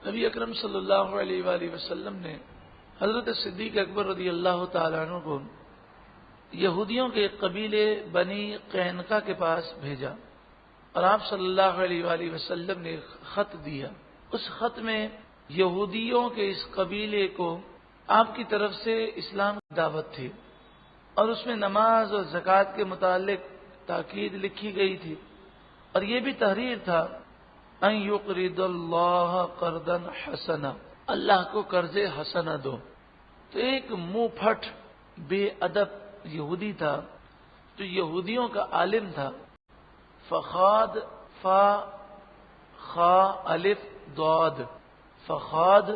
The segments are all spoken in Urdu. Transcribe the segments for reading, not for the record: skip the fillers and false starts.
نبی اکرم صلی اللہ علیہ وآلہ وسلم نے حضرت صدیق اکبر رضی اللہ تعالیٰ عنہ کو یہودیوں کے قبیلے بنی قینقاع کے پاس بھیجا اور آپ صلی اللہ علیہ وآلہ وسلم نے خط دیا. اس خط میں یہودیوں کے اس قبیلے کو آپ کی طرف سے اسلام کی دعوت تھی اور اس میں نماز اور زکوٰۃ کے متعلق تاکید لکھی گئی تھی اور یہ بھی تحریر تھا ان یقرض اللہ قرضا حسنا، اللہ کو قرض حسنہ دو. تو ایک منہ پھٹ بے ادب یہودی تھا جو یہودیوں کا عالم تھا. فخاد فا خا الف ضاد فخاد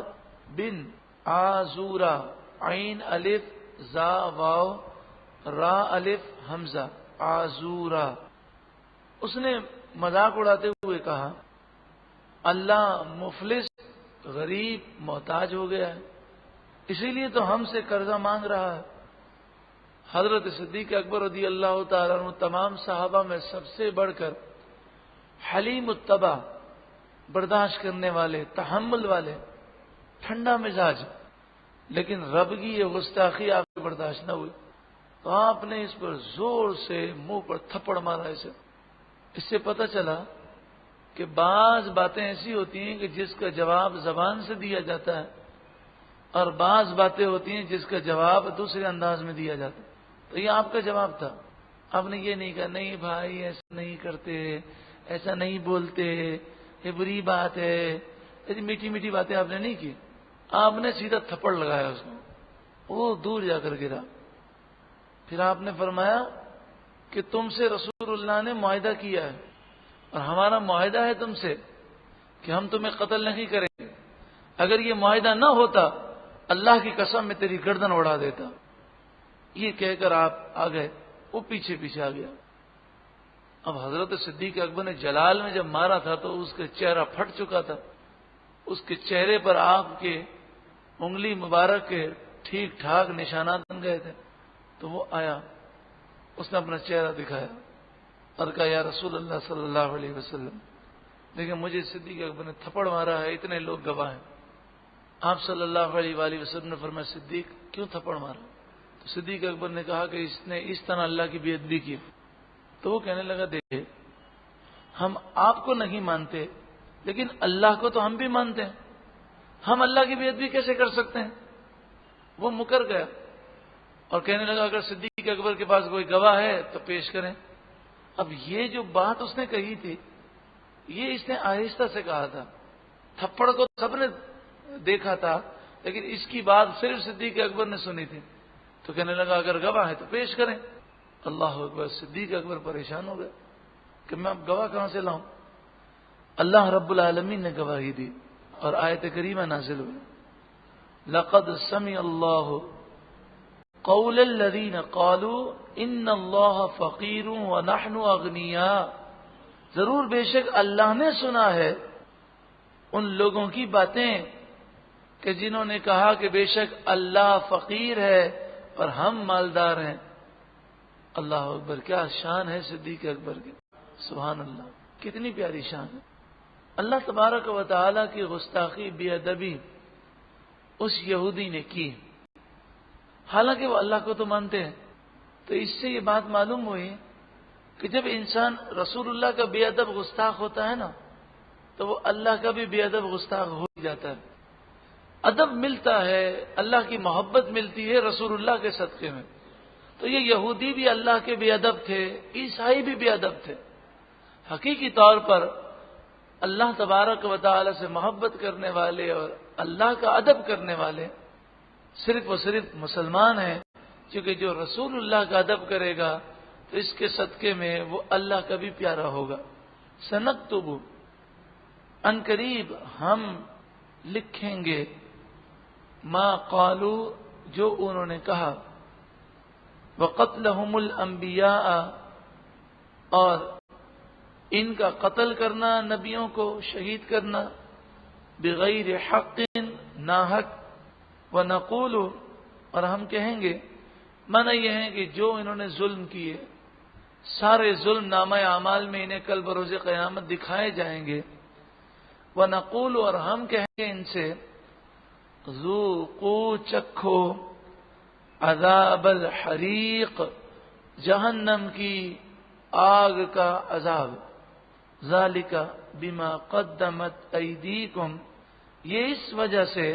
بن آزورا عین الف زا واو را الف حمزہ آزورا. اس نے مذاق اڑاتے ہوئے کہا اللہ مفلس غریب محتاج ہو گیا ہے، اسی لیے تو ہم سے قرضہ مانگ رہا ہے. حضرت صدیق اکبر رضی اللہ تعالیٰ عنہ تمام صحابہ میں سب سے بڑھ کر حلیم الطبع، برداشت کرنے والے، تحمل والے، ٹھنڈا مزاج، لیکن رب کی یہ گستاخی آپ سے برداشت نہ ہوئی تو آپ نے اس پر زور سے منہ پر تھپڑ مارا. اس سے پتہ چلا کہ بعض باتیں ایسی ہوتی ہیں کہ جس کا جواب زبان سے دیا جاتا ہے اور بعض باتیں ہوتی ہیں جس کا جواب دوسرے انداز میں دیا جاتا ہے. تو یہ آپ کا جواب تھا. آپ نے یہ نہیں کہا نہیں بھائی ایسا نہیں کرتے، ایسا نہیں بولتے، یہ بری بات ہے، ایسی میٹھی میٹھی باتیں آپ نے نہیں کی. آپ نے سیدھا تھپڑ لگایا اس کو، وہ دور جا کر گرا. پھر آپ نے فرمایا کہ تم سے رسول اللہ نے معاہدہ کیا ہے اور ہمارا معاہدہ ہے تم سے کہ ہم تمہیں قتل نہیں کریں گے. اگر یہ معاہدہ نہ ہوتا اللہ کی قسم میں تیری گردن اڑا دیتا. یہ کہہ کر آپ آ گئے، وہ پیچھے پیچھے آ گیا. اب حضرت صدیق اکبر نے جلال میں جب مارا تھا تو اس کا چہرہ پھٹ چکا تھا، اس کے چہرے پر آپ کے انگلی مبارک کے ٹھیک ٹھاک نشانات بن گئے تھے. تو وہ آیا، اس نے اپنا چہرہ دکھایا اور کہا یا رسول اللہ صلی اللہ علیہ وسلم دیکھیں مجھے صدیق اکبر نے تھپڑ مارا ہے، اتنے لوگ گواہ ہیں. آپ صلی اللہ علیہ وآلہ وسلم نے فرمایا صدیق کیوں تھپڑ مارا؟ تو صدیق اکبر نے کہا کہ اس نے اس طرح اللہ کی بے ادبی کی. تو وہ کہنے لگا دیکھیں ہم آپ کو نہیں مانتے لیکن اللہ کو تو ہم بھی مانتے ہیں، ہم اللہ کی بے ادبی کیسے کر سکتے ہیں؟ وہ مکر گیا اور کہنے لگا اگر صدیق اکبر کے پاس کوئی گواہ ہے تو پیش کریں. اب یہ جو بات اس نے کہی تھی یہ اس نے آہستہ سے کہا تھا. تھپڑ کو سب نے دیکھا تھا لیکن اس کی بات صرف صدیق اکبر نے سنی تھی. تو کہنے لگا اگر گواہ ہے تو پیش کریں. اللہ اکبر. صدیق اکبر پریشان ہو گئے کہ میں اب گواہ کہاں سے لاؤں؟ اللہ رب العالمین نے گواہی دی اور آیت کریمہ نازل ہوئی لقد سمع اللہ قول الذین قالوا ان اللہ فقیر ونحن اغنیاء. ضرور بے شک اللہ نے سنا ہے ان لوگوں کی باتیں کہ جنہوں نے کہا کہ بے شک اللہ فقیر ہے اور ہم مالدار ہیں. اللہ اکبر. کیا شان ہے صدیق اکبر کی، سبحان اللہ، کتنی پیاری شان ہے. اللہ تبارک و تعالی کی گستاخی بے ادبی اس یہودی نے کی، حالانکہ وہ اللہ کو تو مانتے ہیں. تو اس سے یہ بات معلوم ہوئی کہ جب انسان رسول اللہ کا بے ادب گستاخ ہوتا ہے نا تو وہ اللہ کا بھی بے ادب گستاخ ہو جاتا ہے. ادب ملتا ہے، اللہ کی محبت ملتی ہے رسول اللہ کے صدقے میں. تو یہ یہودی بھی اللہ کے بے ادب تھے، عیسائی بھی بے ادب تھے. حقیقی طور پر اللہ تبارک و تعالی سے محبت کرنے والے اور اللہ کا ادب کرنے والے صرف و صرف مسلمان ہیں، کیونکہ جو رسول اللہ کا ادب کرے گا تو اس کے صدقے میں وہ اللہ کا بھی پیارا ہوگا. سنکتب ان قریب ہم لکھیں گے ما قالوا جو انہوں نے کہا، وقتلہم الانبیاء اور ان کا قتل کرنا، نبیوں کو شہید کرنا، بغیر حق ناحق، ونقول اور ہم کہیں گے، معنی یہ ہے کہ جو انہوں نے ظلم کیے سارے ظلم نامہ اعمال میں انہیں کل بروز قیامت دکھائے جائیں گے. وَنَقُولُ اور ہم کہیں گے ان سے ذُوقُوا چکھو عذاب الحریق جہنم کی آگ کا عذاب ذالک بما قدمت ایدیکم یہ اس وجہ سے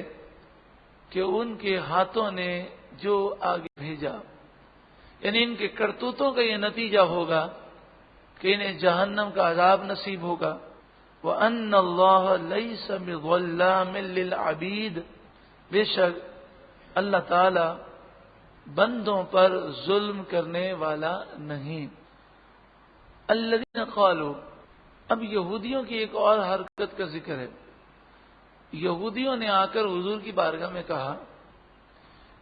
کہ ان کے ہاتھوں نے جو آگے بھیجا، یعنی ان کے کرتوتوں کا یہ نتیجہ ہوگا کہ انہیں جہنم کا عذاب نصیب ہوگا۔ وَأَنَّ اللَّهَ لَيْسَ بِظَلَّامٍ لِّلْعَبِيدِ بے شک اللہ تعالی بندوں پر ظلم کرنے والا نہیں۔ الذین قالوا اب یہودیوں کی ایک اور حرکت کا ذکر ہے۔ یہودیوں نے آ کر حضور کی بارگاہ میں کہا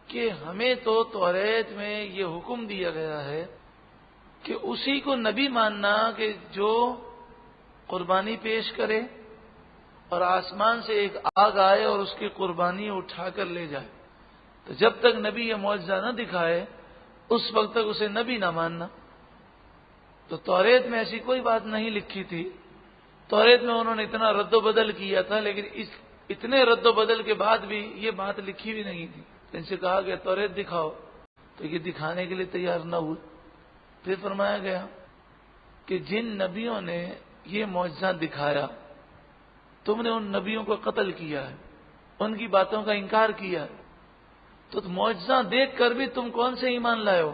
کہ ہمیں تو توریت میں یہ حکم دیا گیا ہے کہ اسی کو نبی ماننا کہ جو قربانی پیش کرے اور آسمان سے ایک آگ آئے اور اس کی قربانی اٹھا کر لے جائے، تو جب تک نبی یہ معجزہ نہ دکھائے اس وقت تک اسے نبی نہ ماننا۔ تو توریت میں ایسی کوئی بات نہیں لکھی تھی، توریت میں انہوں نے اتنا رد و بدل کیا تھا، لیکن اتنے رد و بدل کے بعد بھی یہ بات لکھی بھی نہیں تھی۔ ان سے کہا گیا توریت دکھاؤ، تو یہ دکھانے کے لیے تیار نہ ہوئے۔ پھر فرمایا گیا کہ جن نبیوں نے یہ معجزہ دکھایا تم نے ان نبیوں کو قتل کیا ہے، ان کی باتوں کا انکار کیا ہے، تو معجزہ دیکھ کر بھی تم کون سے ایمان لائے ہو؟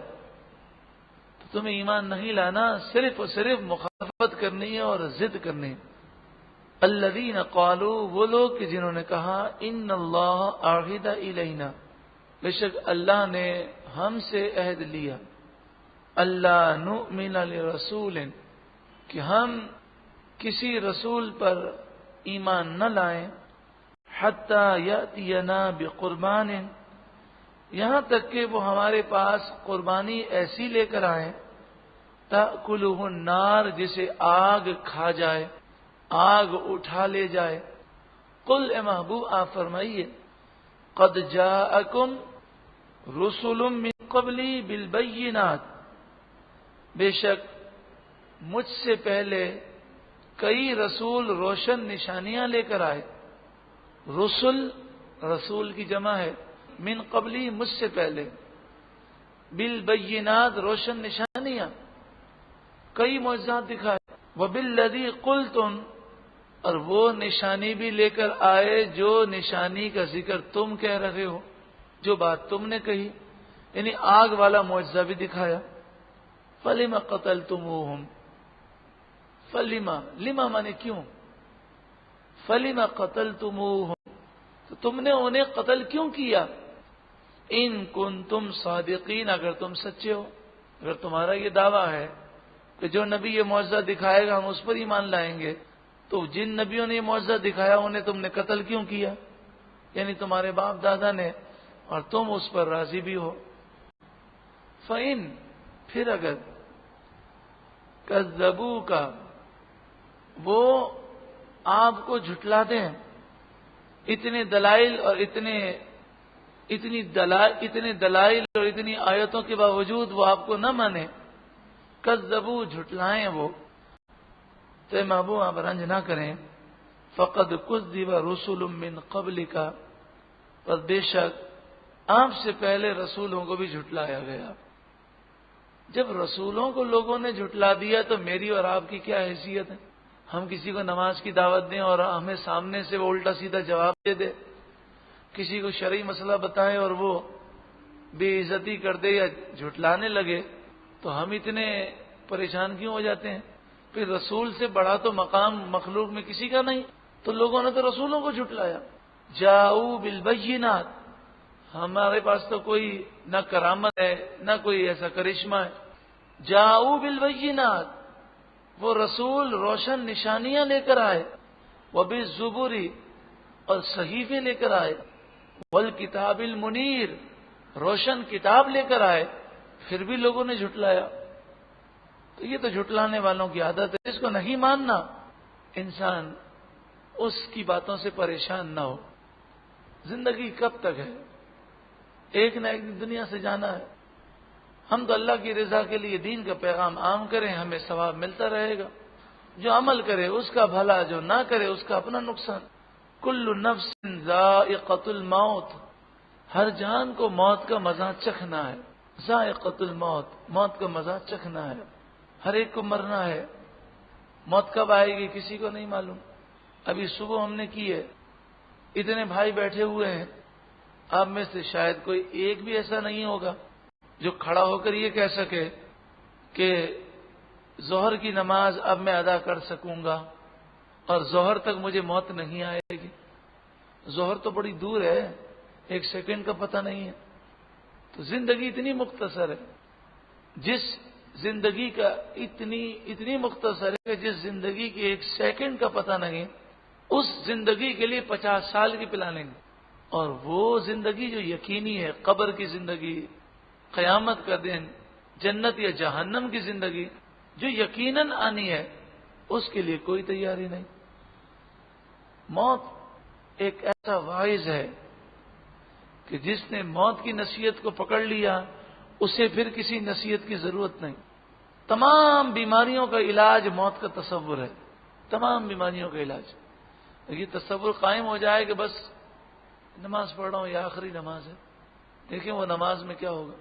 تو تمہیں ایمان نہیں لانا، صرف اور صرف مخالفت کرنی ہے اور ضد کرنی ہے۔ الذین قالوا وہ لوگ کہ جنہوں نے کہا ان اللہ عہد الینا بے شک اللہ نے ہم سے عہد لیا، اللہ نؤمن لرسول کہ ہم کسی رسول پر ایمان نہ لائیں حتی یأتینا بقربان یہاں تک کہ وہ ہمارے پاس قربانی ایسی لے کر آئیں تأکلہ النار جسے آگ کھا جائے، آگ اٹھا لے جائے۔ قل اے محبوب آپ فرمائیے قد جاءکم رسل من قبلی بالبینات بے شک مجھ سے پہلے کئی رسول روشن نشانیاں لے کر آئے۔ رسول کی جمع ہے، من قبلی مجھ سے پہلے، بالبینات روشن نشانیاں، کئی معجزات دکھائے، وبالذی قلتم اور وہ نشانی بھی لے کر آئے جو نشانی کا ذکر تم کہہ رہے ہو، جو بات تم نے کہی، یعنی آگ والا معجزہ بھی دکھایا۔ فلم قتلتموہم لما مانے کیوں، فلم قتلتموہم تو تم نے انہیں قتل کیوں کیا، ان کنتم صادقین اگر تم سچے ہو، اگر تمہارا یہ دعویٰ ہے کہ جو نبی یہ معجزہ دکھائے گا ہم اس پر ایمان لائیں گے، تو جن نبیوں نے یہ معجزہ دکھایا انہیں تم نے قتل کیوں کیا، یعنی تمہارے باپ دادا نے، اور تم اس پر راضی بھی ہو۔ فَإِن پھر اگر کذبوک وہ آپ کو جھٹلا دیں، اتنے دلائل اور اتنی دلائل اور اتنی آیتوں کے باوجود وہ آپ کو نہ مانے، کذبو جھٹلائیں وہ، تو محبوب آپ رنج نہ کریں۔ فقد کذب رسل من قبلک پر بے شک آپ سے پہلے رسولوں کو بھی جھٹلایا گیا۔ جب رسولوں کو لوگوں نے جھٹلا دیا تو میری اور آپ کی کیا حیثیت ہے؟ ہم کسی کو نماز کی دعوت دیں اور ہمیں سامنے سے وہ الٹا سیدھا جواب دے دے، کسی کو شرعی مسئلہ بتائیں اور وہ بے عزتی کر دے یا جھٹلانے لگے، تو ہم اتنے پریشان کیوں ہو جاتے ہیں؟ پھر رسول سے بڑا تو مقام مخلوق میں کسی کا نہیں، تو لوگوں نے تو رسولوں کو جھٹلایا۔ جاؤ بالبینات ہمارے پاس تو کوئی نہ کرامت ہے نہ کوئی ایسا کرشمہ ہے۔ جاؤ بالبینات وہ رسول روشن نشانیاں لے کر آئے، وبالزبر اور صحیفے لے کر آئے، والکتاب المنیر روشن کتاب لے کر آئے، پھر بھی لوگوں نے جھٹلایا۔ تو یہ تو جھٹلانے والوں کی عادت ہے، اس کو نہیں ماننا، انسان اس کی باتوں سے پریشان نہ ہو۔ زندگی کب تک ہے؟ ایک نہ ایک دن دنیا سے جانا ہے۔ ہم تو اللہ کی رضا کے لیے دین کا پیغام عام کریں، ہمیں ثواب ملتا رہے گا، جو عمل کرے اس کا بھلا، جو نہ کرے اس کا اپنا نقصان۔ کل نفس ذائقۃ الموت، ہر جان کو موت کا مزہ چکھنا ہے۔ ذائقۃ الموت، موت کا مزہ چکھنا ہے، ہر ایک کو مرنا ہے۔ موت کب آئے گی کسی کو نہیں معلوم۔ ابھی صبح ہم نے کی ہے، اتنے بھائی بیٹھے ہوئے ہیں، آپ میں سے شاید کوئی ایک بھی ایسا نہیں ہوگا جو کھڑا ہو کر یہ کہہ سکے کہ ظہر کی نماز اب میں ادا کر سکوں گا اور ظہر تک مجھے موت نہیں آئے گی۔ ظہر تو بڑی دور ہے، ایک سیکنڈ کا پتہ نہیں ہے۔ تو زندگی اتنی مختصر ہے، جس زندگی کا اتنی مختصر ہے کہ جس زندگی کے ایک سیکنڈ کا پتہ نہیں، اس زندگی کے لیے 50 سال کی پلاننگ، اور وہ زندگی جو یقینی ہے، قبر کی زندگی، قیامت کا دن، جنت یا جہنم کی زندگی جو یقیناً آنی ہے، اس کے لیے کوئی تیاری نہیں۔ موت ایک ایسا واعظ ہے کہ جس نے موت کی نصیحت کو پکڑ لیا اسے پھر کسی نصیحت کی ضرورت نہیں۔ تمام بیماریوں کا علاج موت کا تصور ہے، تمام بیماریوں کا علاج۔ یہ تصور قائم ہو جائے کہ بس نماز پڑھ رہا ہوں، یہ آخری نماز ہے، دیکھیں وہ نماز میں کیا ہوگا۔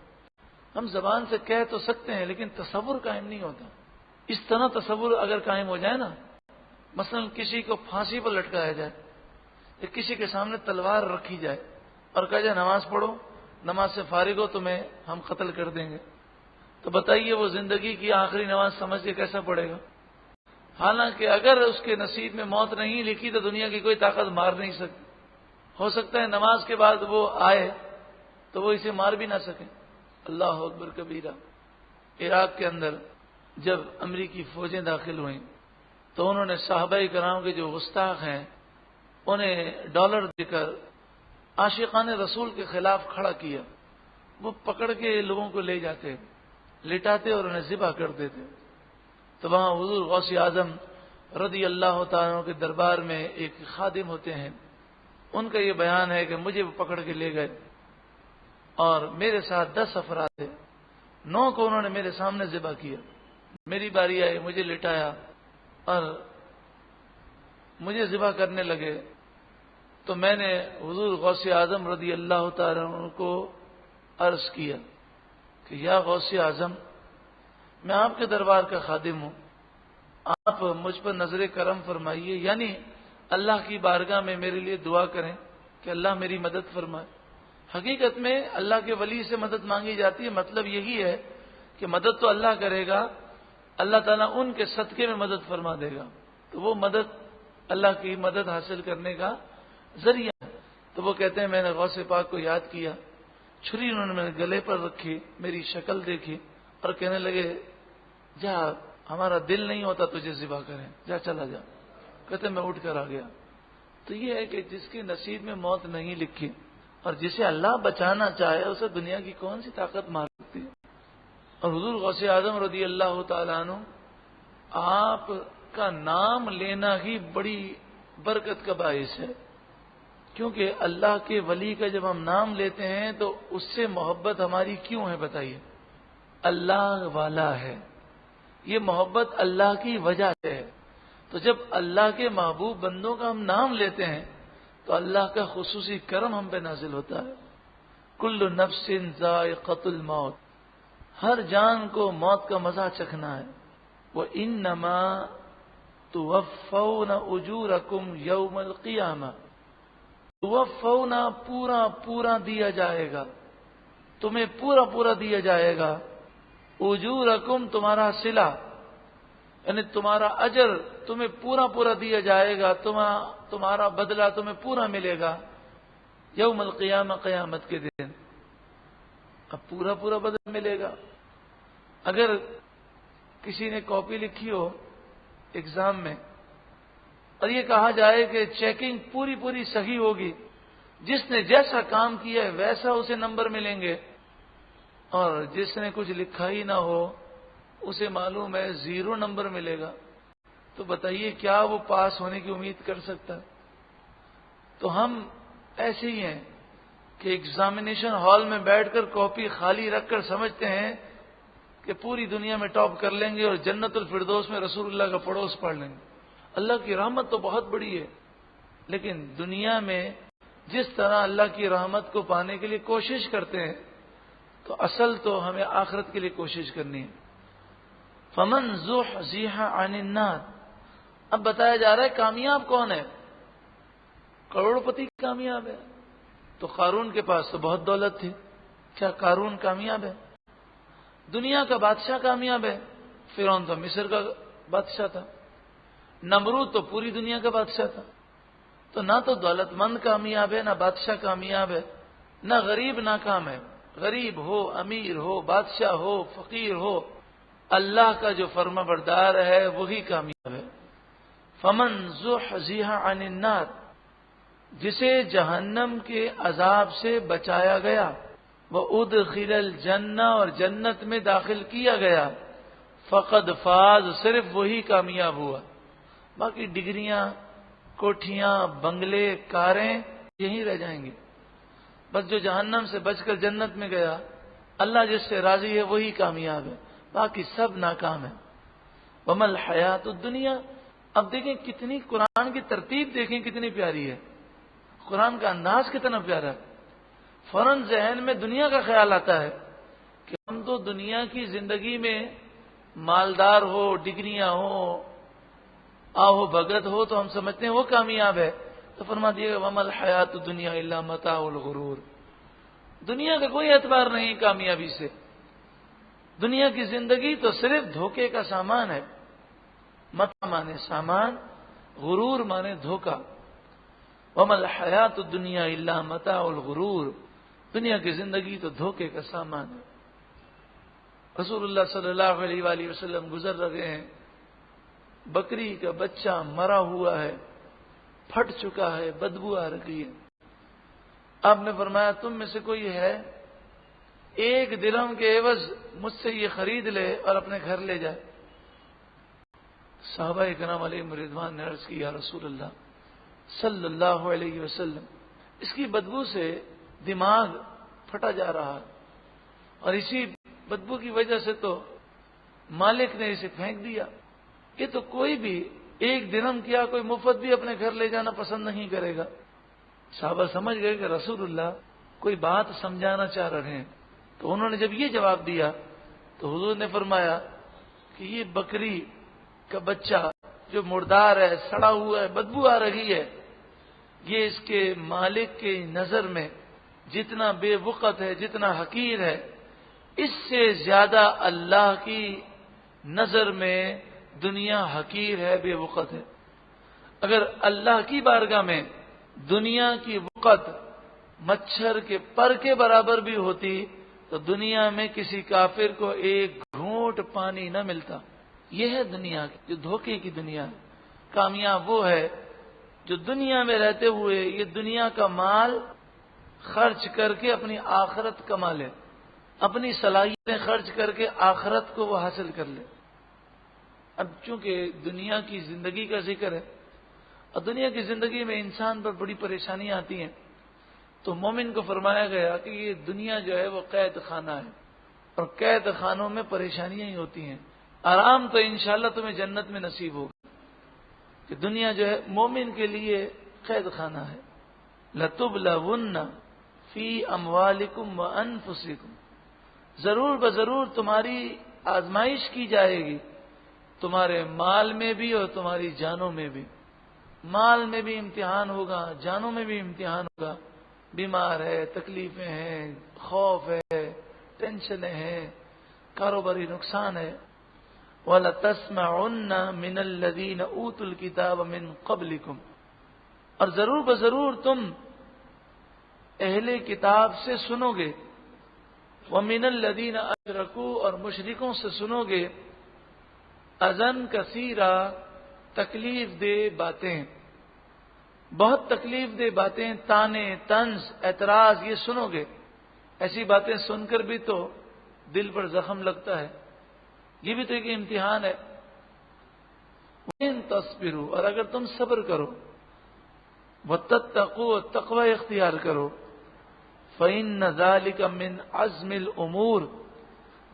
ہم زبان سے کہہ تو سکتے ہیں لیکن تصور قائم نہیں ہوتا۔ اس طرح تصور اگر قائم ہو جائے نا، مثلا کسی کو پھانسی پر لٹکایا جائے یا کسی کے سامنے تلوار رکھی جائے اور کہا جائے نماز پڑھو، نماز سے فارغ ہو تمہیں ہم قتل کر دیں گے، تو بتائیے وہ زندگی کی آخری نماز سمجھ کے کیسا پڑے گا؟ حالانکہ اگر اس کے نصیب میں موت نہیں لکھی تو دنیا کی کوئی طاقت مار نہیں سکتی۔ ہو سکتا ہے نماز کے بعد وہ آئے تو وہ اسے مار بھی نہ سکے۔ اللہ اکبر کبیرہ۔ عراق کے اندر جب امریکی فوجیں داخل ہوئیں تو انہوں نے صحابہ کرام کے جو گستاخ ہیں انہیں ڈالر دے کر عاشقان رسول کے خلاف کھڑا کیا۔ وہ پکڑ کے لوگوں کو لے جاتے، لٹاتے اور انہیں ذبح کر دیتے۔ تو وہاں حضور غوث اعظم رضی اللہ تعالیٰ عنہ کے دربار میں ایک خادم ہوتے ہیں، ان کا یہ بیان ہے کہ مجھے وہ پکڑ کے لے گئے اور میرے ساتھ 10 افراد تھے، 9 کو انہوں نے میرے سامنے ذبح کیا۔ میری باری آئی، مجھے لٹایا اور مجھے ذبح کرنے لگے تو میں نے حضور غوث اعظم رضی اللہ تعالیٰ عنہ کو عرض کیا کہ یا غوث اعظم، میں آپ کے دربار کا خادم ہوں، آپ مجھ پر نظر کرم فرمائیے، یعنی اللہ کی بارگاہ میں میرے لیے دعا کریں کہ اللہ میری مدد فرمائے۔ حقیقت میں اللہ کے ولی سے مدد مانگی جاتی ہے، مطلب یہی ہے کہ مدد تو اللہ کرے گا، اللہ تعالیٰ ان کے صدقے میں مدد فرما دے گا، تو وہ مدد اللہ کی مدد حاصل کرنے کا ذریعہ ہے۔ تو وہ کہتے ہیں میں نے غوث پاک کو یاد کیا، چھری انہوں نے میرے گلے پر رکھی، میری شکل دیکھی اور کہنے لگے جا، ہمارا دل نہیں ہوتا تجھے ذبح کریں، جا چلا جا۔ کہتے میں اٹھ کر آ گیا۔ تو یہ ہے کہ جس کے نصیب میں موت نہیں لکھی اور جسے اللہ بچانا چاہے اسے دنیا کی کون سی طاقت مار سکتی ہے۔ اور حضور غوث اعظم رضی اللہ تعالیٰ عنہ، آپ کا نام لینا ہی بڑی برکت کا باعث ہے، کیونکہ اللہ کے ولی کا جب ہم نام لیتے ہیں تو اس سے محبت ہماری کیوں ہے بتائیے؟ اللہ والا ہے، یہ محبت اللہ کی وجہ سے ہے۔ تو جب اللہ کے محبوب بندوں کا ہم نام لیتے ہیں تو اللہ کا خصوصی کرم ہم پہ نازل ہوتا ہے۔ کل نفس ذائقۃ الموت، ہر جان کو موت کا مزہ چکھنا ہے۔ وَإِنَّمَا تُوَفَّوْنَ أُجُورَكُمْ يَوْمَ الْقِيَامَةِ، توفون پورا دیا جائے گا، تمہیں پورا دیا جائے گا۔ اجورکم تمہارا صلہ، یعنی تمہارا اجر تمہیں پورا دیا جائے گا، تمہارا بدلہ تمہیں پورا ملے گا یوم القیامہ، قیامت کے دن۔ اب پورا بدلہ ملے گا۔ اگر کسی نے کاپی لکھی ہو ایگزام میں اور یہ کہا جائے کہ چیکنگ پوری صحیح ہوگی، جس نے جیسا کام کیا ہے ویسا اسے نمبر ملیں گے، اور جس نے کچھ لکھا ہی نہ ہو اسے معلوم ہے 0 نمبر ملے گا، تو بتائیے کیا وہ پاس ہونے کی امید کر سکتا ہے؟ تو ہم ایسے ہی ہیں کہ ایگزامینیشن ہال میں بیٹھ کر کاپی خالی رکھ کر سمجھتے ہیں کہ کہ پوری دنیا میں ٹاپ کر لیں گے اور جنت الفردوس میں رسول اللہ کا پڑوس پڑھ لیں گے. اللہ کی رحمت تو بہت بڑی ہے، لیکن دنیا میں جس طرح اللہ کی رحمت کو پانے کے لیے کوشش کرتے ہیں تو اصل تو ہمیں آخرت کے لیے کوشش کرنی ہے. فمن زحزح عن النار، اب بتایا جا رہا ہے کامیاب کون ہے؟ کروڑ پتی کامیاب ہے. تو قارون کے پاس تو بہت دولت تھی، کیا قارون کامیاب ہے؟ دنیا کا بادشاہ کامیاب ہے؟ فرعون تو مصر کا بادشاہ تھا، نمرود تو پوری دنیا کا بادشاہ تھا. تو نہ تو دولت مند کامیاب ہے، نہ بادشاہ کامیاب ہے، نہ غریب ناکام ہے. غریب ہو، امیر ہو، بادشاہ ہو، فقیر ہو، اللہ کا جو فرما بردار ہے وہی کامیاب ہے. فمن زحزح عن النار، جسے جہنم کے عذاب سے بچایا گیا، وادخل الجنہ، اور جنت میں داخل کیا گیا، فقد فاز، صرف وہی کامیاب ہوا. باقی ڈگریاں، کوٹھیاں، بنگلے، کاریں یہیں رہ جائیں گے. بس جو جہنم سے بچ کر جنت میں گیا، اللہ جس سے راضی ہے وہی کامیاب ہے، باقی سب ناکام ہے. وما الحیات الدنیا، اب دیکھیں کتنی قرآن کی ترتیب دیکھیں کتنی پیاری ہے، قرآن کا انداز کتنا پیارا ہے. فوراً ذہن میں دنیا کا خیال آتا ہے کہ ہم تو دنیا کی زندگی میں مالدار ہو، ڈگریاں ہو، آہو بھگت ہو تو ہم سمجھتے ہیں وہ کامیاب ہے. تو فرما دیے گا وما الحیات الدنیا الا متاع الغرور، دنیا کا کوئی اعتبار نہیں کامیابی سے. دنیا کی زندگی تو صرف دھوکے کا سامان ہے. متاع مانے سامان، غرور مانے دھوکہ. وما الحیات الدنیا الا متاع الغرور، دنیا کی زندگی تو دھوکے کا سامان ہے. رسول اللہ صلی اللہ علیہ وآلہ وسلم گزر رہے ہیں، بکری کا بچہ مرا ہوا ہے، پھٹ چکا ہے، بدبو آ رہی ہے. آپ نے فرمایا تم میں سے کوئی ہے 1 درہم کے عوض مجھ سے یہ خرید لے اور اپنے گھر لے جائے. صحابہ کرام علیہم رضوان نے عرض کی یا رسول اللہ صلی اللہ علیہ وسلم، اس کی بدبو سے دماغ پھٹا جا رہا ہے، اور اسی بدبو کی وجہ سے تو مالک نے اسے پھینک دیا. یہ تو کوئی بھی 1 درہم کیا کوئی مفت بھی اپنے گھر لے جانا پسند نہیں کرے گا. صحابہ سمجھ گئے کہ رسول اللہ کوئی بات سمجھانا چاہ رہے ہیں. تو انہوں نے جب یہ جواب دیا تو حضور نے فرمایا کہ یہ بکری کا بچہ جو مردار ہے، سڑا ہوا ہے، بدبو آ رہی ہے، یہ اس کے مالک کی نظر میں جتنا بے وقت ہے، جتنا حقیر ہے، اس سے زیادہ اللہ کی نظر میں دنیا حقیر ہے، بے وقت ہے. اگر اللہ کی بارگاہ میں دنیا کی وقت مچھر کے پر کے برابر بھی ہوتی تو دنیا میں کسی کافر کو 1 گھونٹ پانی نہ ملتا. یہ ہے دنیا جو دھوکے کی دنیا ہے. کامیاب وہ ہے جو دنیا میں رہتے ہوئے یہ دنیا کا مال خرچ کر کے اپنی آخرت کما لے، اپنی صلاحیتیں خرچ کر کے آخرت کو وہ حاصل کر لے. اب چونکہ دنیا کی زندگی کا ذکر ہے اور دنیا کی زندگی میں انسان پر بڑی پریشانیاں آتی ہیں، تو مومن کو فرمایا گیا کہ یہ دنیا جو ہے وہ قید خانہ ہے، اور قید خانوں میں پریشانیاں ہی ہوتی ہیں. آرام تو انشاءاللہ تمہیں جنت میں نصیب ہوگا. کہ دنیا جو ہے مومن کے لیے قید خانہ ہے. لَتُبْلَوُنَّ فِي أَمْوَالِكُمْ وَأَنفُسِكُمْ، ضرور بضرور تمہاری آزمائش کی جائے گی، تمہارے مال میں بھی اور تمہاری جانوں میں بھی. مال میں بھی امتحان ہوگا، جانوں میں بھی امتحان ہوگا. بیمار ہے، تکلیفیں ہیں، خوف ہے، ٹینشنیں ہیں، کاروباری نقصان ہے. وَلَتَسْمَعُنَّ مِنَ الَّذِينَ أُوتُوا الْكِتَابَ مِنْ قَبْلِكُمْ، اور ضرور بضرور تم اہل کتاب سے سنو گے. وَمِنَ الَّذِينَ أَشْرَكُوا، اور مشرکوں سے سنو گے. اذًا کثیرہ، تکلیف دہ باتیں، بہت تکلیف دہ باتیں، تانے، طنز، اعتراض، یہ سنو گے. ایسی باتیں سن کر بھی تو دل پر زخم لگتا ہے. یہ بھی تو ایک امتحان ہے. وَإِن تَصْبِرُوا، اور اگر تم صبر کرو، وَتَتَّقُوا، تقوی اختیار کرو، فَإِنَّ ذَلِكَ مِنْ عَزْمِ الْأُمُورِ،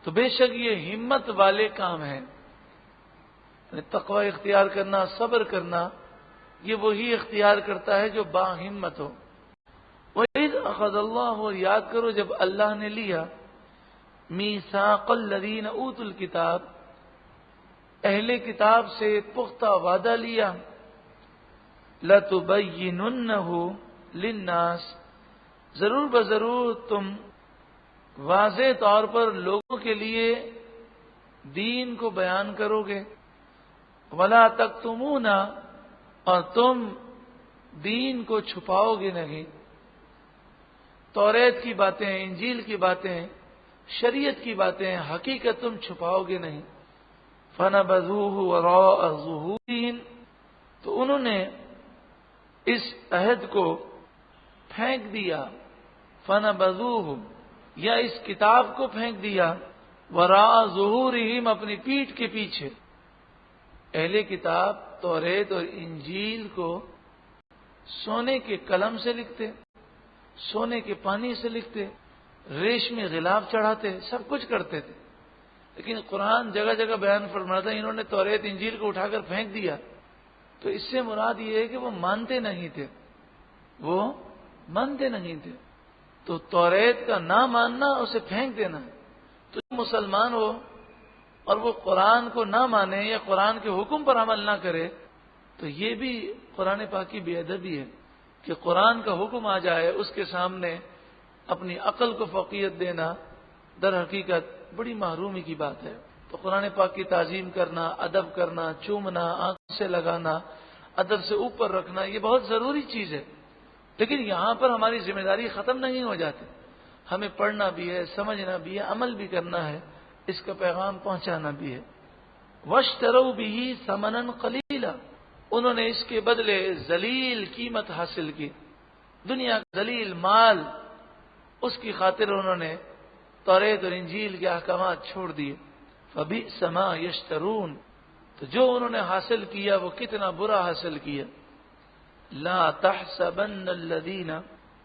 تو بے شک یہ ہمت والے کام ہیں. تقوی اختیار کرنا، صبر کرنا، یہ وہی اختیار کرتا ہے جو با ہمت ہو. وَإِذْ أَخَذَ اللَّهُ، اور یاد کرو جب اللہ نے لیا مِيثَاقَ الَّذِينَ أُوتُوا الْكِتَابَ، اہل کتاب سے پختہ وعدہ لیا، لَتُبَيِّنُنَّهُ لِلنَّاسِ، ضرور بضرور تم واضح طور پر لوگوں کے لیے دین کو بیان کرو گے، وَلَا تَكْتُمُونَ، اور تم دین کو چھپاؤ گے نہیں. توریت کی باتیں، انجیل کی باتیں، شریعت کی باتیں، حقیقت تم چھپاؤ گے نہیں. فَنَبَذُوهُ وَرَاءَ ظُهُورِهِمْ، تو انہوں نے اس عہد کو پھینک دیا. فَنَبَذُوهُ، یا اس کتاب کو پھینک دیا، وَرَاءَ ظُهُورِهِمْ، اپنی پیٹھ کے پیچھے. اہل کتاب توریت اور انجیل کو سونے کے قلم سے لکھتے، سونے کے پانی سے لکھتے، ریشمی غلاف چڑھاتے، سب کچھ کرتے تھے. لیکن قرآن جگہ جگہ بیان فرماتا ہے انہوں نے توریت انجیل کو اٹھا کر پھینک دیا. تو اس سے مراد یہ ہے کہ وہ مانتے نہیں تھے، وہ مانتے نہیں تھے. تو توریت کا نہ ماننا، اسے پھینک دینا. تو مسلمان ہو اور وہ قرآن کو نہ مانے یا قرآن کے حکم پر عمل نہ کرے، تو یہ بھی قرآن پاک کی بے ادبی ہے کہ قرآن کا حکم آ جائے اس کے سامنے اپنی عقل کو فوقیت دینا در حقیقت بڑی محرومی کی بات ہے. تو قرآن پاک کی تعظیم کرنا، ادب کرنا، چومنا، آنکھ سے لگانا، ادب سے اوپر رکھنا، یہ بہت ضروری چیز ہے. لیکن یہاں پر ہماری ذمہ داری ختم نہیں ہو جاتی. ہمیں پڑھنا بھی ہے، سمجھنا بھی ہے، عمل بھی کرنا ہے، اس کا پیغام پہنچانا بھی ہے. وَاشْتَرَوْا بِهِ ثَمَنًا قَلِيلًا، انہوں نے اس کے بدلے ذلیل قیمت حاصل کی، دنیا کا ذلیل مال، اس کی خاطر انہوں نے توریت اور انجیل کے احکامات چھوڑ دیے. فَبِئْسَ مَا يَشْتَرُونَ، تو جو انہوں نے حاصل کیا وہ کتنا برا حاصل کیا. لَا تَحْسَبَنَّ الَّذِينَ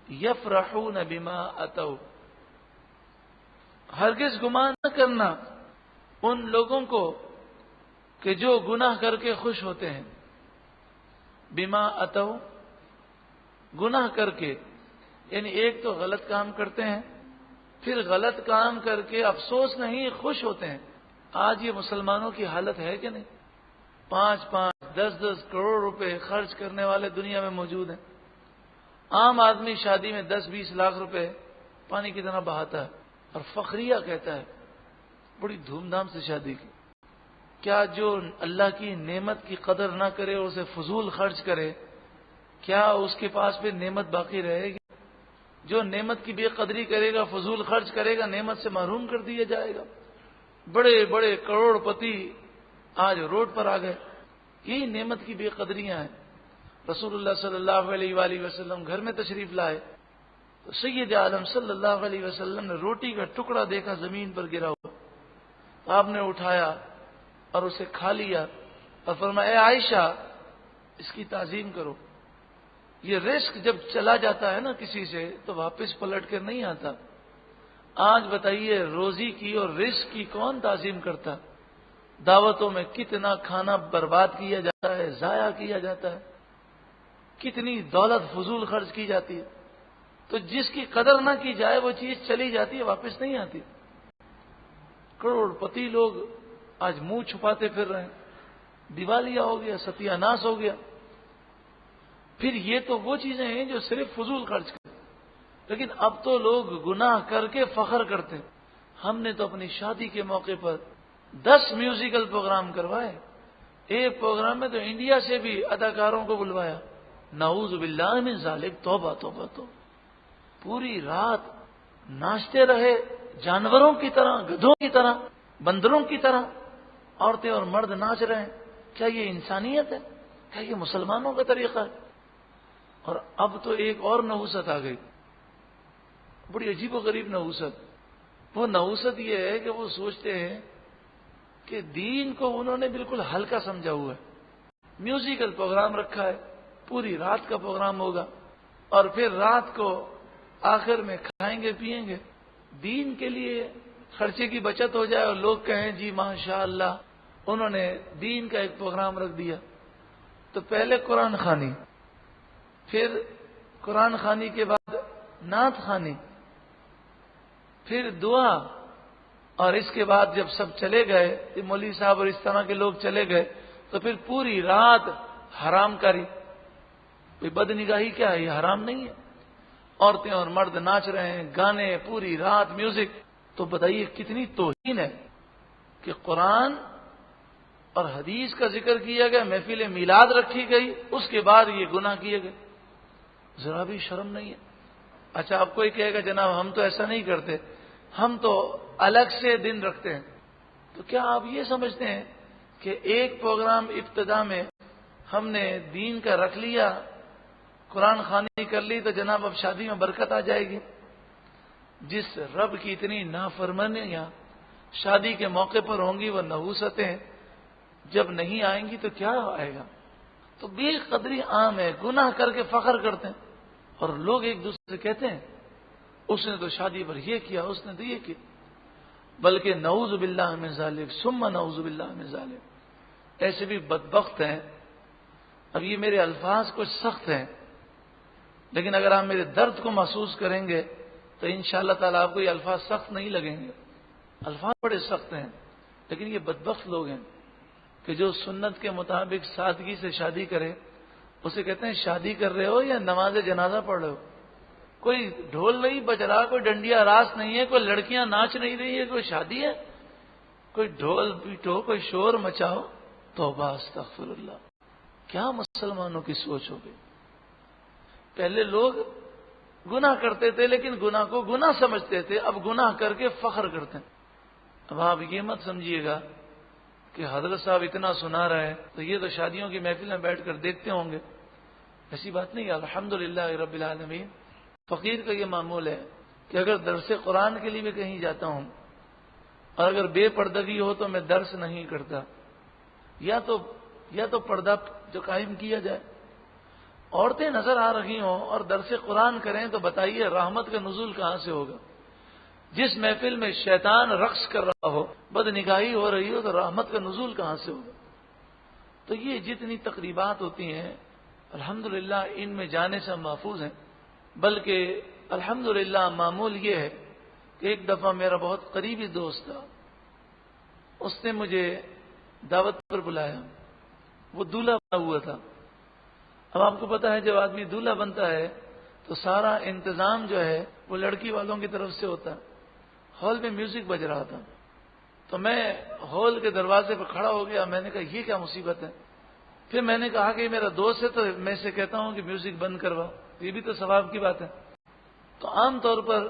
يَفْرَحُونَ بِمَا أَتَوْا، ہرگز گمان نہ کرنا ان لوگوں کو کہ جو گناہ کر کے خوش ہوتے ہیں. بما اتو، گناہ کر کے، یعنی ایک تو غلط کام کرتے ہیں، پھر غلط کام کر کے افسوس نہیں، خوش ہوتے ہیں. آج یہ مسلمانوں کی حالت ہے کہ نہیں؟ 5-5 10-10 کروڑ روپے خرچ کرنے والے دنیا میں موجود ہیں. عام آدمی شادی میں 10-20 لاکھ روپے پانی کی طرح بہاتا ہے اور فخریہ کہتا ہے بڑی دھوم دھام سے شادی کی. کیا جو اللہ کی نعمت کی قدر نہ کرے اور اسے فضول خرچ کرے، کیا اس کے پاس پھر نعمت باقی رہے گی؟ جو نعمت کی بے قدری کرے گا، فضول خرچ کرے گا، نعمت سے محروم کر دیا جائے گا. بڑے بڑے کروڑ پتی آج روڈ پر آ گئے. یہی نعمت کی بے قدریاں ہیں. رسول اللہ صلی اللہ علیہ وآلہ وسلم گھر میں تشریف لائے تو سید عالم صلی اللہ علیہ وسلم نے روٹی کا ٹکڑا دیکھا زمین پر گرا ہوا. آپ نے اٹھایا اور اسے کھا لیا اور فرمایا اے عائشہ اس کی تعظیم کرو. یہ رزق جب چلا جاتا ہے نا کسی سے تو واپس پلٹ کر نہیں آتا. آج بتائیے روزی کی اور رزق کی کون تعظیم کرتا؟ دعوتوں میں کتنا کھانا برباد کیا جاتا ہے، ضائع کیا جاتا ہے، کتنی دولت فضول خرچ کی جاتی ہے. تو جس کی قدر نہ کی جائے وہ چیز چلی جاتی ہے، واپس نہیں آتی. کروڑ پتی لوگ آج منہ چھپاتے پھر رہے ہیں. دیوالیہ ہو گیا، ستیہ ناس ہو گیا. پھر یہ تو وہ چیزیں ہیں جو صرف فضول خرچ کرتے. لیکن اب تو لوگ گناہ کر کے فخر کرتے. ہم نے تو اپنی شادی کے موقع پر 10 میوزیکل پروگرام کروائے. ایک پروگرام میں تو انڈیا سے بھی اداکاروں کو بلوایا. نعوذ باللہ من ذالک، توبہ توبہ تو. پوری رات ناچتے رہے جانوروں کی طرح، گدھوں کی طرح، بندروں کی طرح. عورتیں اور مرد ناچ رہے ہیں. کیا یہ انسانیت ہے؟ کیا یہ مسلمانوں کا طریقہ ہے؟ اور اب تو ایک اور نحوست آ گئی، بڑی عجیب و غریب نحوست. وہ نحوست یہ ہے کہ وہ سوچتے ہیں کہ دین کو انہوں نے بالکل ہلکا سمجھا ہوا ہے. میوزیکل پروگرام رکھا ہے، پوری رات کا پروگرام ہوگا اور پھر رات کو آخر میں کھائیں گے پیئیں گے. دین کے لیے خرچے کی بچت ہو جائے اور لوگ کہیں جی ماشاء اللہ انہوں نے دین کا ایک پروگرام رکھ دیا، تو پہلے قرآن خوانی، پھر قرآن خوانی کے بعد نعت خوانی، پھر دعا، اور اس کے بعد جب سب چلے گئے، مولوی صاحب اور اس طرح کے لوگ چلے گئے، تو پھر پوری رات حرام کاری۔ بد نگاہی کیا ہے؟ یہ حرام نہیں ہے؟ عورتیں اور مرد ناچ رہے ہیں، گانے، پوری رات میوزک، تو بتائیے کتنی توہین ہے کہ قرآن اور حدیث کا ذکر کیا گیا، محفل میلاد رکھی گئی، اس کے بعد یہ گناہ کیے گئے، ذرا بھی شرم نہیں ہے؟ اچھا اب کوئی کہے گا جناب ہم تو ایسا نہیں کرتے، ہم تو الگ سے دن رکھتے ہیں، تو کیا آپ یہ سمجھتے ہیں کہ ایک پروگرام ابتدا میں ہم نے دین کا رکھ لیا، قرآن خوانی کر لی، تو جناب اب شادی میں برکت آ جائے گی؟ جس رب کی اتنی نافرمانیاں شادی کے موقع پر ہوں گی، وہ نحوستیں جب نہیں آئیں گی تو کیا آئے گا؟ تو بے قدری عام ہے، گناہ کر کے فخر کرتے ہیں، اور لوگ ایک دوسرے سے کہتے ہیں اس نے تو شادی پر یہ کیا، اس نے تو یہ کیا، بلکہ نعوذ باللہ من ذالک ثم نعوذ باللہ من ذالک، ایسے بھی بدبخت ہیں۔ اب یہ میرے الفاظ کچھ سخت ہیں، لیکن اگر آپ میرے درد کو محسوس کریں گے تو انشاءاللہ تعالیٰ آپ کو یہ الفاظ سخت نہیں لگیں گے۔ الفاظ بڑے سخت ہیں، لیکن یہ بدبخت لوگ ہیں کہ جو سنت کے مطابق سادگی سے شادی کرے، اسے کہتے ہیں شادی کر رہے ہو یا نماز جنازہ پڑھ رہے ہو؟ کوئی ڈھول نہیں بج رہا، کوئی ڈنڈیا راس نہیں ہے، کوئی لڑکیاں ناچ نہیں رہی ہے، کوئی شادی ہے؟ کوئی ڈھول پیٹو، کوئی شور مچاؤ، توبہ استغفر اللہ! کیا مسلمانوں کی سوچ ہوگی؟ پہلے لوگ گناہ کرتے تھے لیکن گناہ کو گناہ سمجھتے تھے، اب گناہ کر کے فخر کرتے ہیں۔ اب آپ یہ مت سمجھیے گا کہ حضرت صاحب اتنا سنا رہے ہیں تو یہ تو شادیوں کی محفل میں بیٹھ کر دیکھتے ہوں گے، ایسی بات نہیں ہے۔ الحمدللہ رب العالمین، فقیر کا یہ معمول ہے کہ اگر درس قرآن کے لیے بھی کہیں جاتا ہوں اور اگر بے پردگی ہو تو میں درس نہیں کرتا، یا تو پردہ جو قائم کیا جائے۔ عورتیں نظر آ رہی ہوں اور درس قرآن کریں تو بتائیے رحمت کا نزول کہاں سے ہوگا؟ جس محفل میں شیطان رقص کر رہا ہو، بد نگاہی ہو رہی ہو، تو رحمت کا نزول کہاں سے ہوگا؟ تو یہ جتنی تقریبات ہوتی ہیں الحمدللہ ان میں جانے سے ہم محفوظ ہیں، بلکہ الحمدللہ معمول یہ ہے کہ ایک دفعہ میرا بہت قریبی دوست تھا، اس نے مجھے دعوت پر بلایا، وہ دولہا بنا ہوا تھا۔ اب آپ کو پتا ہے جب آدمی دولہا بنتا ہے تو سارا انتظام جو ہے وہ لڑکی والوں کی طرف سے ہوتا ہے۔ ہال میں میوزک بج رہا تھا تو میں ہال کے دروازے پر کھڑا ہو گیا، میں نے کہا یہ کیا مصیبت ہے؟ پھر میں نے کہا کہ میرا دوست ہے تو میں اسے کہتا ہوں کہ میوزک بند کروا، یہ بھی تو ثواب کی بات ہے۔ تو عام طور پر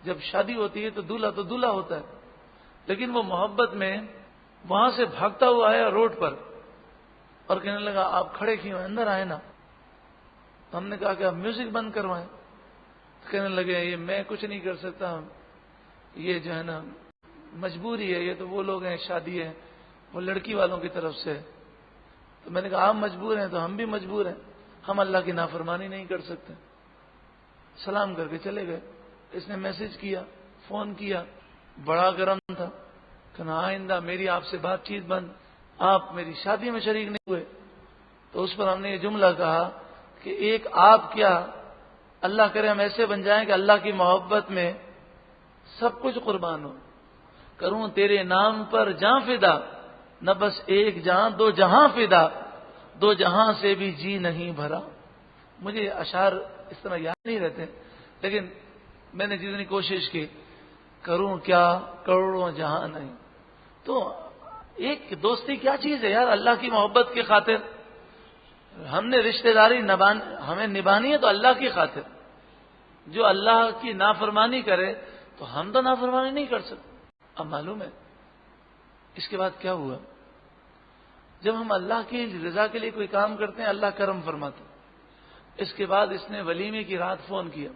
جب شادی ہوتی ہے تو دولہا ہوتا ہے، لیکن وہ محبت میں وہاں سے بھاگتا ہوا آیا روڈ پر اور کہنے لگا آپ کھڑے کیوں، اندر آئے نا۔ تو ہم نے کہا کہ آپ میوزک بند کروائیں، تو کہنے لگے یہ میں کچھ نہیں کر سکتا، یہ جو ہے نا مجبوری ہے، یہ تو وہ لوگ ہیں شادی ہے وہ لڑکی والوں کی طرف سے۔ تو میں نے کہا آپ مجبور ہیں تو ہم بھی مجبور ہیں، ہم اللہ کی نافرمانی نہیں کر سکتے۔ سلام کر کے چلے گئے۔ اس نے میسج کیا، فون کیا، بڑا گرم تھا، کہنا آئندہ میری آپ سے بات چیت بند، آپ میری شادی میں شریک نہیں ہوئے۔ تو اس پر ہم نے یہ جملہ کہا کہ ایک آپ کیا، اللہ کرے ہم ایسے بن جائیں کہ اللہ کی محبت میں سب کچھ قربان ہو، کروں تیرے نام پر جاں فدا، نہ بس ایک جاں دو جہاں فدا، دو جہاں سے بھی جی نہیں بھرا۔ مجھے اشعار اس طرح یاد نہیں رہتے، لیکن میں نے جتنی کوشش کی، کروں کیا کروڑوں جہاں نہیں۔ تو ایک دوستی کیا چیز ہے یار، اللہ کی محبت کی خاطر ہم نے رشتہ داری ہمیں نبھانی ہے تو اللہ کی خاطر، جو اللہ کی نافرمانی کرے تو ہم تو نافرمانی نہیں کر سکتے۔ اب معلوم ہے اس کے بعد کیا ہوا؟ جب ہم اللہ کی رضا کے لیے کوئی کام کرتے ہیں اللہ کرم فرماتا۔ اس کے بعد اس نے ولیمے کی رات فون کیا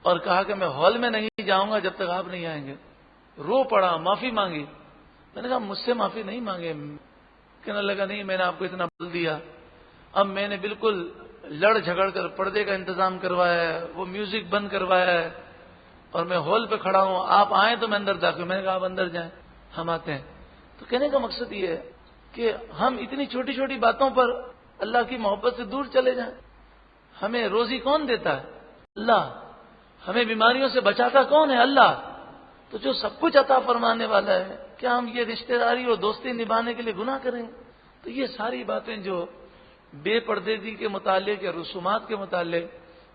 اور کہا کہ میں ہال میں نہیں جاؤں گا جب تک آپ نہیں آئیں گے۔ رو پڑا، معافی مانگی۔ میں نے کہا مجھ سے معافی نہیں مانگے۔ کہنے لگا نہیں میں نے آپ کو اتنا بول دیا، اب میں نے بالکل لڑ جھگڑ کر پردے کا انتظام کروایا ہے، وہ میوزک بند کروایا ہے، اور میں ہال پہ کھڑا ہوں، آپ آئیں تو میں اندر داخل، میں نے کہا آپ اندر جائیں، ہم آتے ہیں۔ تو کہنے کا مقصد یہ ہے کہ ہم اتنی چھوٹی چھوٹی باتوں پر اللہ کی محبت سے دور چلے جائیں۔ ہمیں روزی کون دیتا ہے؟ اللہ۔ ہمیں بیماریوں سے بچاتا کون ہے؟ اللہ۔ تو جو سب کچھ عطا فرمانے والا ہے، کیا ہم یہ رشتہ داری اور دوستی نبھانے کے لیے گناہ کریں گے؟ تو یہ ساری باتیں جو بے پردگی کے متعلق یا رسومات کے متعلق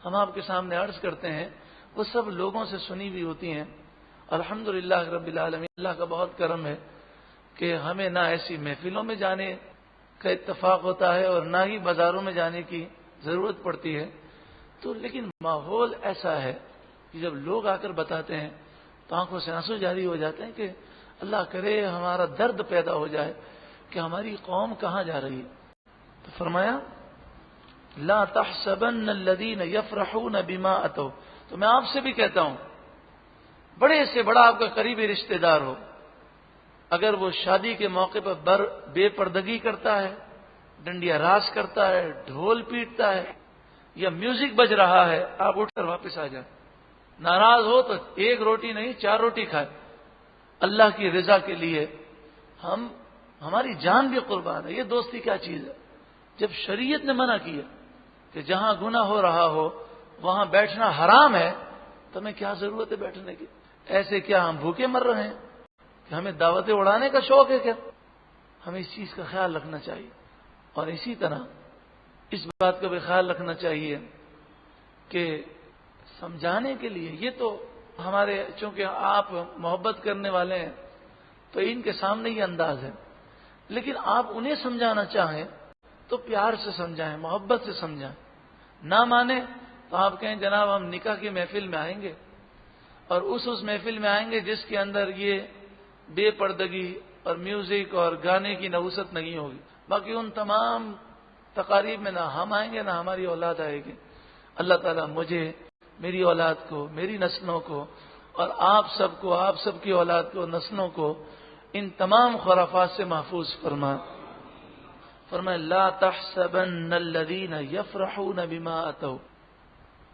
ہم آپ کے سامنے عرض کرتے ہیں، وہ سب لوگوں سے سنی ہوئی ہوتی ہیں۔ الحمدللہ رب العالمین، اللہ کا بہت کرم ہے کہ ہمیں نہ ایسی محفلوں میں جانے کا اتفاق ہوتا ہے اور نہ ہی بازاروں میں جانے کی ضرورت پڑتی ہے۔ تو لیکن ماحول ایسا ہے کہ جب لوگ آ کر بتاتے ہیں تو آنکھوں سے آنسو جاری ہو جاتے ہیں کہ اللہ کرے ہمارا درد پیدا ہو جائے کہ ہماری قوم کہاں جا رہی ہے۔ تو فرمایا لا تحسبن الذین یفرحون بما اتوا۔ تو میں آپ سے بھی کہتا ہوں، بڑے سے بڑا آپ کا قریبی رشتہ دار ہو، اگر وہ شادی کے موقع پر بے پردگی کرتا ہے، ڈنڈیا راز کرتا ہے، ڈھول پیٹتا ہے یا میوزک بج رہا ہے، آپ اٹھ کر واپس آ جائیں۔ ناراض ہو تو ایک روٹی نہیں 4 روٹی کھائے، اللہ کی رضا کے لیے ہماری جان بھی قربان ہے۔ یہ دوستی کیا چیز ہے؟ جب شریعت نے منع کیا کہ جہاں گناہ ہو رہا ہو وہاں بیٹھنا حرام ہے، تو ہمیں کیا ضرورت ہے بیٹھنے کی؟ ایسے کیا ہم بھوکے مر رہے ہیں کہ ہمیں دعوتیں اڑانے کا شوق ہے کیا؟ ہمیں اس چیز کا خیال رکھنا چاہیے۔ اور اسی طرح اس بات کا بھی خیال رکھنا چاہیے کہ سمجھانے کے لیے، یہ تو ہمارے چونکہ آپ محبت کرنے والے ہیں تو ان کے سامنے یہ انداز ہے، لیکن آپ انہیں سمجھانا چاہیں تو پیار سے سمجھائیں، محبت سے سمجھائیں۔ نہ مانے تو آپ کہیں جناب ہم نکاح کی محفل میں آئیں گے، اور اس محفل میں آئیں گے جس کے اندر یہ بے پردگی اور میوزک اور گانے کی نوست نہیں ہوگی۔ باقی ان تمام تقاریب میں نہ ہم آئیں گے نہ ہماری اولاد آئے گی۔ اللہ تعالیٰ مجھے، میری اولاد کو، میری نسلوں کو، اور آپ سب کو، آپ سب کی اولاد کو، نسلوں کو ان تمام خرافات سے محفوظ فرمائے لا تحسبن الذین یفرحون بما اتوا۔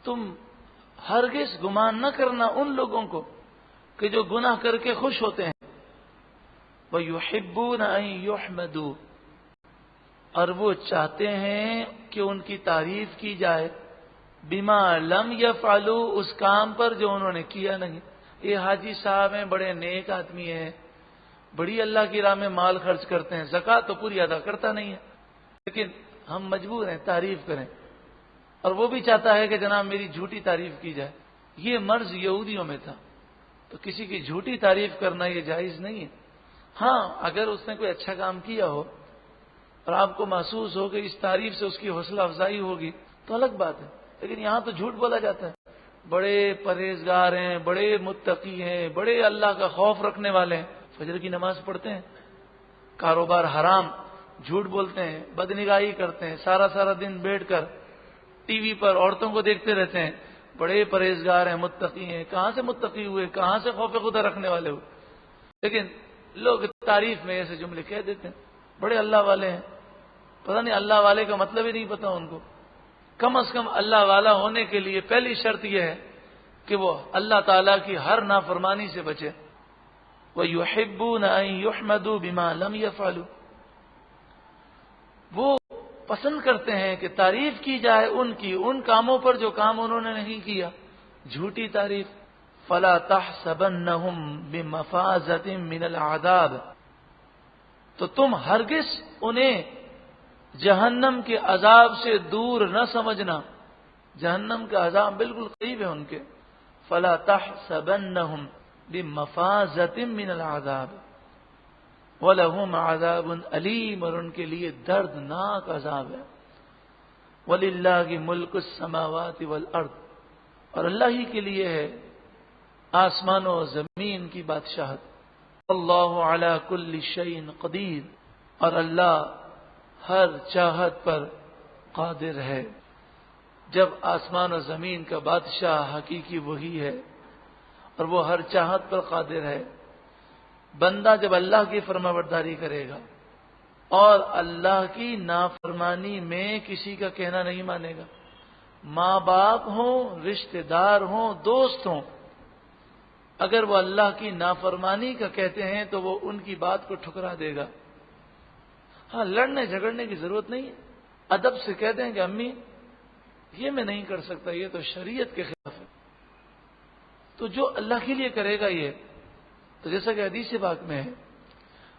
تم ہرگز گمان نہ کرنا ان لوگوں کو کہ جو گناہ کر کے خوش ہوتے ہیں، وَيُحِبُّونَ أَن يُحْمَدُوا، اور وہ چاہتے ہیں کہ ان کی تعریف کی جائے، بما لم يفعلوا، اس کام پر جو انہوں نے کیا نہیں۔ یہ حاجی صاحب ہیں، بڑے نیک آدمی ہیں، بڑی اللہ کی راہ میں مال خرچ کرتے ہیں، زکوٰۃ تو پوری ادا کرتا نہیں ہے، لیکن ہم مجبور ہیں تعریف کریں۔ اور وہ بھی چاہتا ہے کہ جناب میری جھوٹی تعریف کی جائے۔ یہ مرض یہودیوں میں تھا، تو کسی کی جھوٹی تعریف کرنا یہ جائز نہیں ہے۔ ہاں اگر اس نے کوئی اچھا کام کیا ہو اور آپ کو محسوس ہو کہ اس تعریف سے اس کی حوصلہ افزائی ہوگی تو الگ بات ہے، لیکن یہاں تو جھوٹ بولا جاتا ہے۔ بڑے پرہیزگار ہیں، بڑے متقی ہیں، بڑے اللہ کا خوف رکھنے والے ہیں، فجر کی نماز پڑھتے ہیں، کاروبار حرام، جھوٹ بولتے ہیں، بدنگاہی کرتے ہیں، سارا دن بیٹھ کر ٹی وی پر عورتوں کو دیکھتے رہتے ہیں، بڑے پرہیزگار ہیں، متقی ہیں۔ کہاں سے متقی ہوئے؟ کہاں سے خوف خدا رکھنے والے ہوئے؟ لیکن لوگ تعریف میں ایسے جملے کہہ دیتے ہیں، بڑے اللہ والے ہیں۔ پتہ نہیں اللہ والے کا مطلب ہی نہیں پتا ان کو۔ کم از کم اللہ والا ہونے کے لیے پہلی شرط یہ ہے کہ وہ اللہ تعالیٰ کی ہر نافرمانی سے بچے۔ وَيُحِبُّونَ أَن يُحْمَدُوا بِمَا لَمْ يَفْعَلُوا، وہ پسند کرتے ہیں کہ تعریف کی جائے ان کی ان کاموں پر جو کام انہوں نے نہیں کیا، جھوٹی تعریف۔ فَلَا تَحْسَبَنَّهُمْ بِمَفَازَةٍ مِّنَ الْعَذَابِ، تو تم ہرگز انہیں جہنم کے عذاب سے دور نہ سمجھنا، جہنم کا عذاب بالکل قریب ہے ان کے۔ فَلَا تَحْسَبَنَّهُمْ بِمَفَازَةٍ مِّنَ الْعَذَابِ وَلَهُمْ عَذَابٌ أَلِيمٌ، اور ان کے لیے دردناک عذاب ہے۔ وَلِلَّهِ مُلْكُ السَّمَاوَاتِ وَالْأَرْضِ، اور اللہ ہی کے لیے ہے آسمان و زمین کی بادشاہت۔ اللہ علی کل شیء قدیر، اور اللہ ہر چاہت پر قادر ہے۔ جب آسمان و زمین کا بادشاہ حقیقی وہی ہے اور وہ ہر چاہت پر قادر ہے، بندہ جب اللہ کی فرمانبرداری کرے گا اور اللہ کی نافرمانی میں کسی کا کہنا نہیں مانے گا، ماں باپ ہوں، رشتہ دار ہوں، دوست ہوں، اگر وہ اللہ کی نافرمانی کا کہتے ہیں تو وہ ان کی بات کو ٹھکرا دے گا. ہاں، لڑنے جھگڑنے کی ضرورت نہیں ہے. ادب سے کہتے ہیں کہ امی یہ میں نہیں کر سکتا، یہ تو شریعت کے خلاف ہے. تو جو اللہ کے لیے کرے گا یہ، تو جیسا کہ حدیث پاک میں ہے،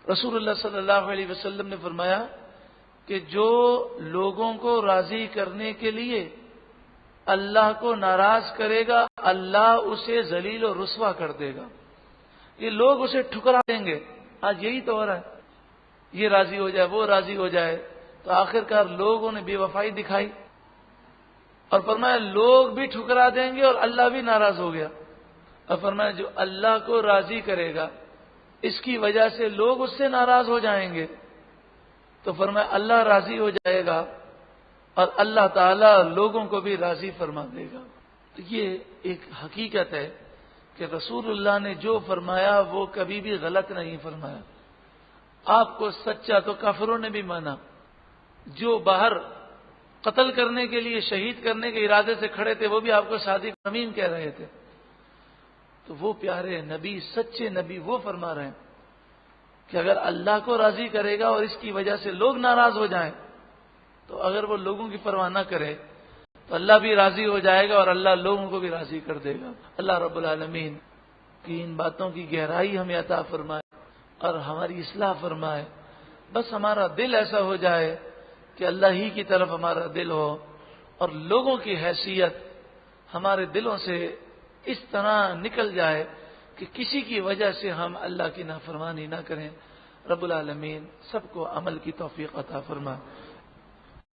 رسول اللہ صلی اللہ علیہ وسلم نے فرمایا کہ جو لوگوں کو راضی کرنے کے لیے اللہ کو ناراض کرے گا، اللہ اسے ذلیل و رسوا کر دے گا. یہ لوگ اسے ٹھکرا دیں گے. آج یہی تو ہو رہا ہے، یہ راضی ہو جائے، وہ راضی ہو جائے، تو آخرکار لوگوں نے بے وفائی دکھائی اور فرمایا لوگ بھی ٹھکرا دیں گے اور اللہ بھی ناراض ہو گیا. اور فرمایا جو اللہ کو راضی کرے گا اس کی وجہ سے لوگ اس سے ناراض ہو جائیں گے، تو فرمایا اللہ راضی ہو جائے گا اور اللہ تعالیٰ لوگوں کو بھی راضی فرما دے گا. تو یہ ایک حقیقت ہے کہ رسول اللہ نے جو فرمایا وہ کبھی بھی غلط نہیں فرمایا. آپ کو سچا تو کافروں نے بھی مانا، جو باہر قتل کرنے کے لیے، شہید کرنے کے ارادے سے کھڑے تھے، وہ بھی آپ کو صادق امین کہہ رہے تھے. تو وہ پیارے نبی، سچے نبی، وہ فرما رہے ہیں کہ اگر اللہ کو راضی کرے گا اور اس کی وجہ سے لوگ ناراض ہو جائیں، تو اگر وہ لوگوں کی پرواہ نہ کرے تو اللہ بھی راضی ہو جائے گا اور اللہ لوگوں کو بھی راضی کر دے گا. اللہ رب العالمین کی ان باتوں کی گہرائی ہمیں عطا فرمائے اور ہماری اصلاح فرمائے. بس ہمارا دل ایسا ہو جائے کہ اللہ ہی کی طرف ہمارا دل ہو اور لوگوں کی حیثیت ہمارے دلوں سے اس طرح نکل جائے کہ کسی کی وجہ سے ہم اللہ کی نافرمانی نہ کریں. رب العالمین سب کو عمل کی توفیق عطا فرمائے.